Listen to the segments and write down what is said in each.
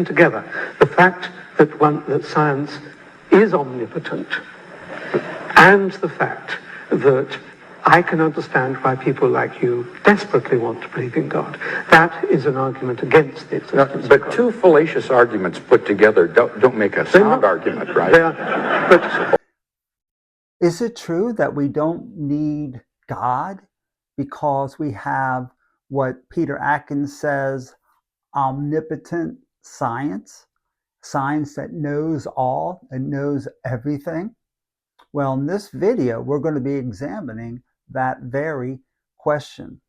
together the fact that science is omnipotent and the fact that I can understand why people like you desperately want to believe in God. That is an argument against the existence of God. But two fallacious arguments put together don't make a sound argument, right? Is it true that we don't need God because we have what Peter Atkins says, omnipotent science that knows all and knows everything? Well, in this video, we're going to be examining that very question.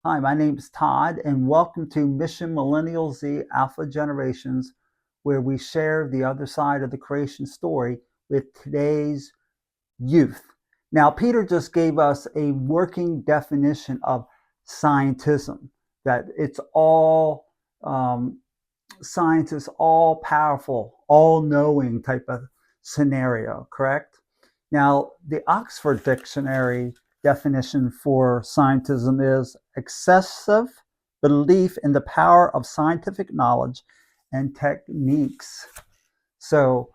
Hi, my name is Todd, and welcome to Mission Millennial Z Alpha Generations, where we share the other side of the creation story with today's youth. Now, Peter just gave us a working definition of scientism, that it's all science is all powerful, all knowing type of scenario, correct? Now, the Oxford Dictionary definition for scientism is excessive belief in the power of scientific knowledge and techniques. So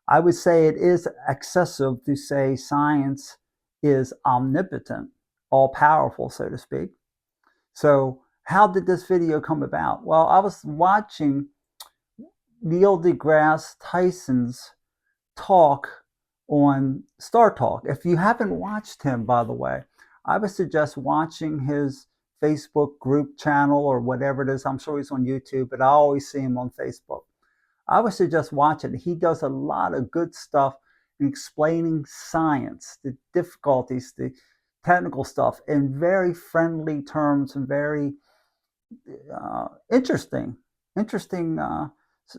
I would say it is excessive to say science is omnipotent, all powerful, so to speak. So how did this video come about? Well, I was watching Neil deGrasse Tyson's talk on Star Talk. If you haven't watched him, by the way, I would suggest watching his Facebook group channel or whatever it is. I'm sure he's on YouTube, but I always see him on Facebook. I would suggest watching it. He does a lot of good stuff in explaining science, the difficulties, the technical stuff in very friendly terms and very interesting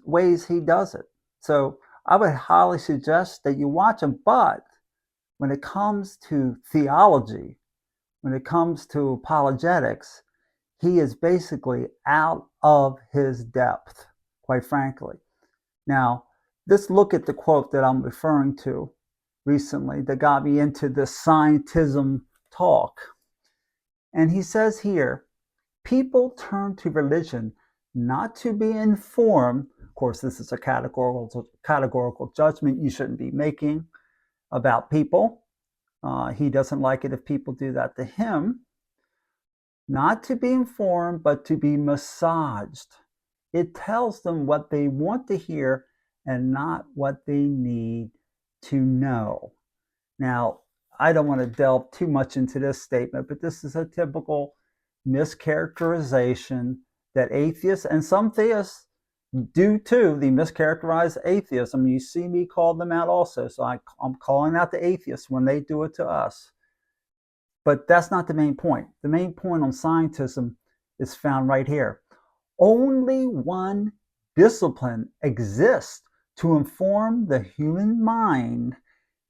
ways he does it. So I would highly suggest that you watch him. But when it comes to theology, when it comes to apologetics, he is basically out of his depth, quite frankly. Now, let's look at the quote that I'm referring to recently that got me into the scientism talk. And he says here, people turn to religion not to be informed. Of course, this is a categorical judgment you shouldn't be making about people. He doesn't like it if people do that to him. Not to be informed, but to be massaged. It tells them what they want to hear and not what they need to know. Now, I don't want to delve too much into this statement, but this is a typical mischaracterization that atheists and some theists do too. They mischaracterize atheists. I mean, you see me call them out also. So I'm calling out the atheists when they do it to us. But that's not the main point. The main point on scientism is found right here. Only one discipline exists to inform the human mind,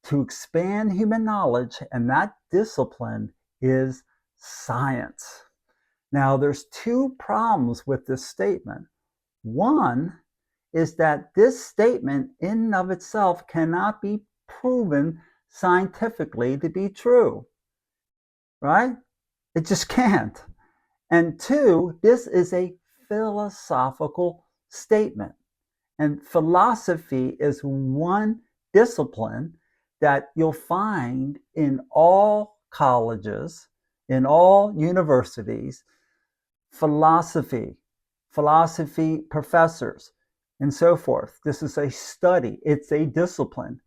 to expand human knowledge, and that discipline is science. Now, there's two problems with this statement. One is that this statement in and of itself cannot be proven scientifically to be true, right? It just can't. And two, this is a philosophical statement. And philosophy is one discipline that you'll find in all colleges, in all universities, philosophy professors, and so forth. This is a study. It's a discipline.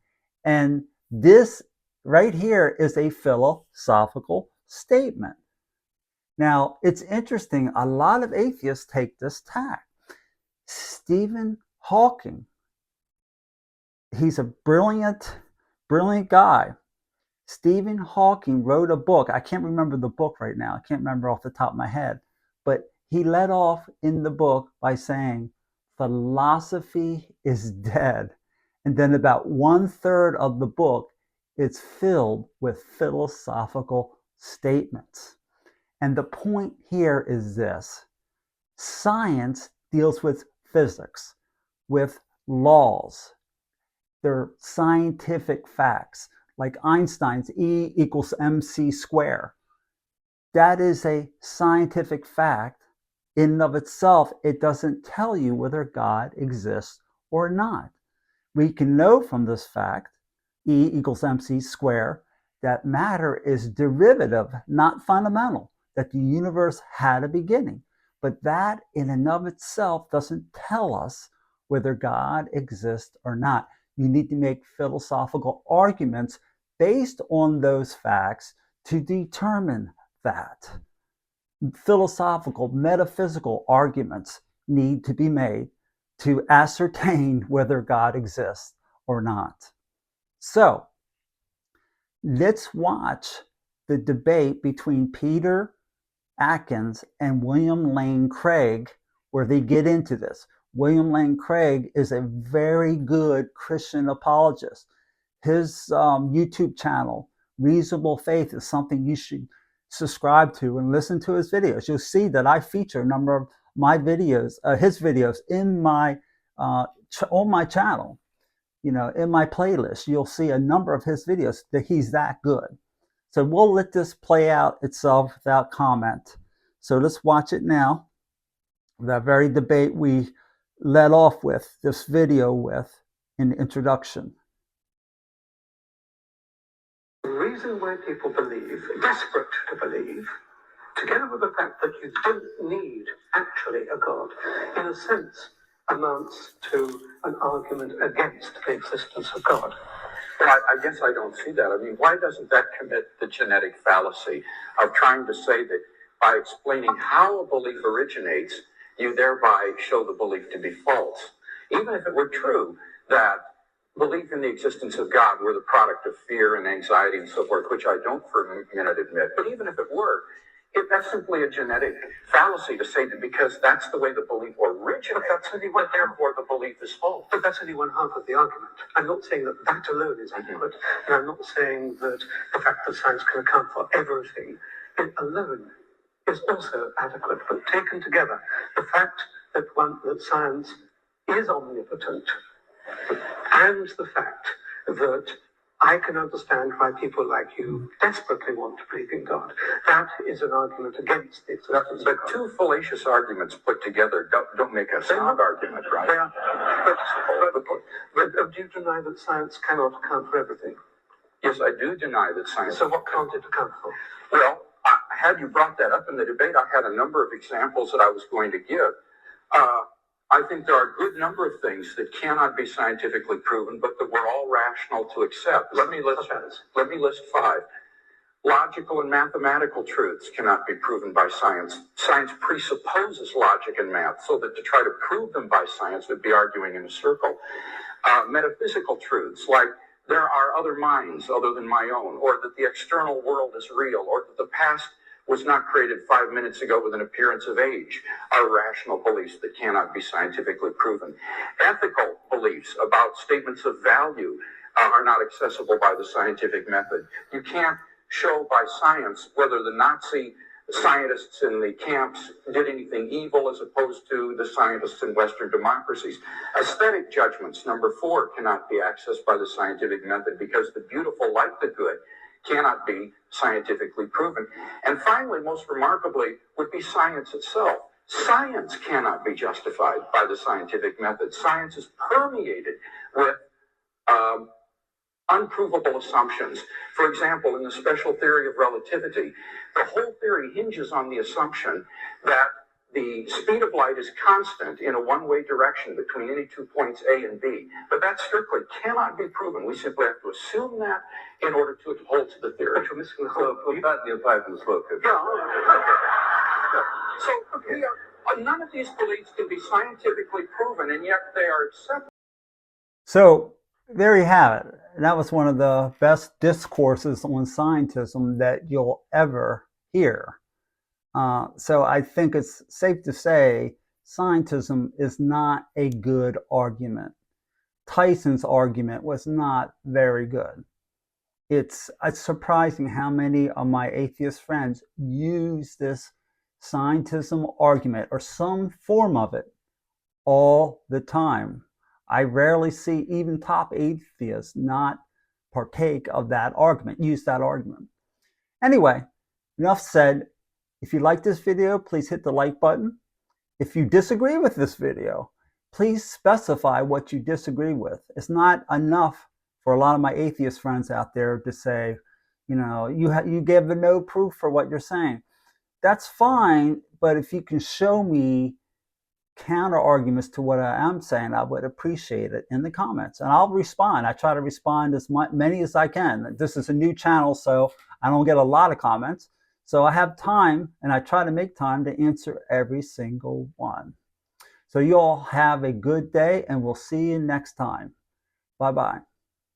And this right here is a philosophical statement. Now, it's interesting. A lot of atheists take this tack. Stephen Hawking, he's a brilliant guy. Stephen Hawking wrote a book. I can't remember the book right now. I can't remember off the top of my head. But he led off in the book by saying, philosophy is dead. And then about 1/3 of the book, it's filled with philosophical statements. And the point here is this. Science deals with physics, with laws. They're scientific facts, like Einstein's E equals mc squared. That is a scientific fact in and of itself, it doesn't tell you whether God exists or not. We can know from this fact, E equals mc squared, that matter is derivative, not fundamental, that the universe had a beginning. But that in and of itself doesn't tell us whether God exists or not. You need to make philosophical arguments based on those facts to determine that. Philosophical, metaphysical arguments need to be made to ascertain whether God exists or not. So, let's watch the debate between Peter Atkins and William Lane Craig, where they get into this. William Lane Craig is a very good Christian apologist. His YouTube channel, Reasonable Faith, is something you should subscribe to and listen to his videos. You'll see that I feature a number of my videos, his videos, in my on my channel. In my playlist, you'll see a number of his videos that he's that good. So we'll let this play out itself without comment. So let's watch it now. That very debate we led off with this video with in the introduction. The reason why people believe, desperate to believe, together with the fact that you don't need actually a God, in a sense, amounts to an argument against the existence of God. Well, I guess I don't see that. I mean, why doesn't that commit the genetic fallacy of trying to say that by explaining how a belief originates, you thereby show the belief to be false? Even if it were true that belief in the existence of God were the product of fear and anxiety and so forth, which I don't for a minute admit, but even if it were, that's simply a genetic fallacy to say that because that's the way the belief originates, therefore the belief is false. But that's only one half of the argument. I'm not saying that that alone is adequate, and I'm not saying that the fact that science can account for everything, it alone is also adequate. But taken together, the fact that science is omnipotent, and the fact that I can understand why people like you desperately want to believe in God. That is an argument against the existence of God. But two fallacious arguments put together don't make a sound argument, right? But do you deny that science cannot account for everything? Yes, I do deny that science... So what can't it account for? Well, had you brought that up in the debate, I had a number of examples that I was going to give. I think there are a good number of things that cannot be scientifically proven, but that we're all rational to accept. Let me list 5. Logical and mathematical truths cannot be proven by science. Science presupposes logic and math, so that to try to prove them by science would be arguing in a circle. Metaphysical truths, like there are other minds other than my own, or that the external world is real, or that the past was not created 5 minutes ago with an appearance of age, are rational beliefs that cannot be scientifically proven. Ethical beliefs about statements of value are not accessible by the scientific method. You can't show by science whether the Nazi scientists in the camps did anything evil as opposed to the scientists in Western democracies. Aesthetic judgments, number 4, cannot be accessed by the scientific method because the beautiful, like the good, cannot be scientifically proven. And finally, most remarkably, would be science itself. Science cannot be justified by the scientific method. Science is permeated with unprovable assumptions. For example, in the special theory of relativity, the whole theory hinges on the assumption that the speed of light is constant in a one-way direction between any 2 points A and B. But that strictly cannot be proven. We simply have to assume that in order to hold to the theory. But you're missing the whole So none of these beliefs can be scientifically proven, and yet they are accepted. So there you have it. That was one of the best discourses on scientism that you'll ever hear. So I think it's safe to say scientism is not a good argument. Tyson's argument was not very good. It's surprising how many of my atheist friends use this scientism argument or some form of it all the time. I rarely see even top atheists not partake of that argument, use that argument. Anyway, enough said. If you like this video, please hit the like button. if you disagree with this video, please specify what you disagree with. It's not enough for a lot of my atheist friends out there to say, you give no proof for what you're saying. That's fine, but if you can show me counter arguments to what I am saying, I would appreciate it in the comments, and I'll respond. I try to respond as many as I can. This is a new channel, so I don't get a lot of comments. So I have time, and I try to make time to answer every single one. So you all have a good day, and we'll see you next time. Bye-bye.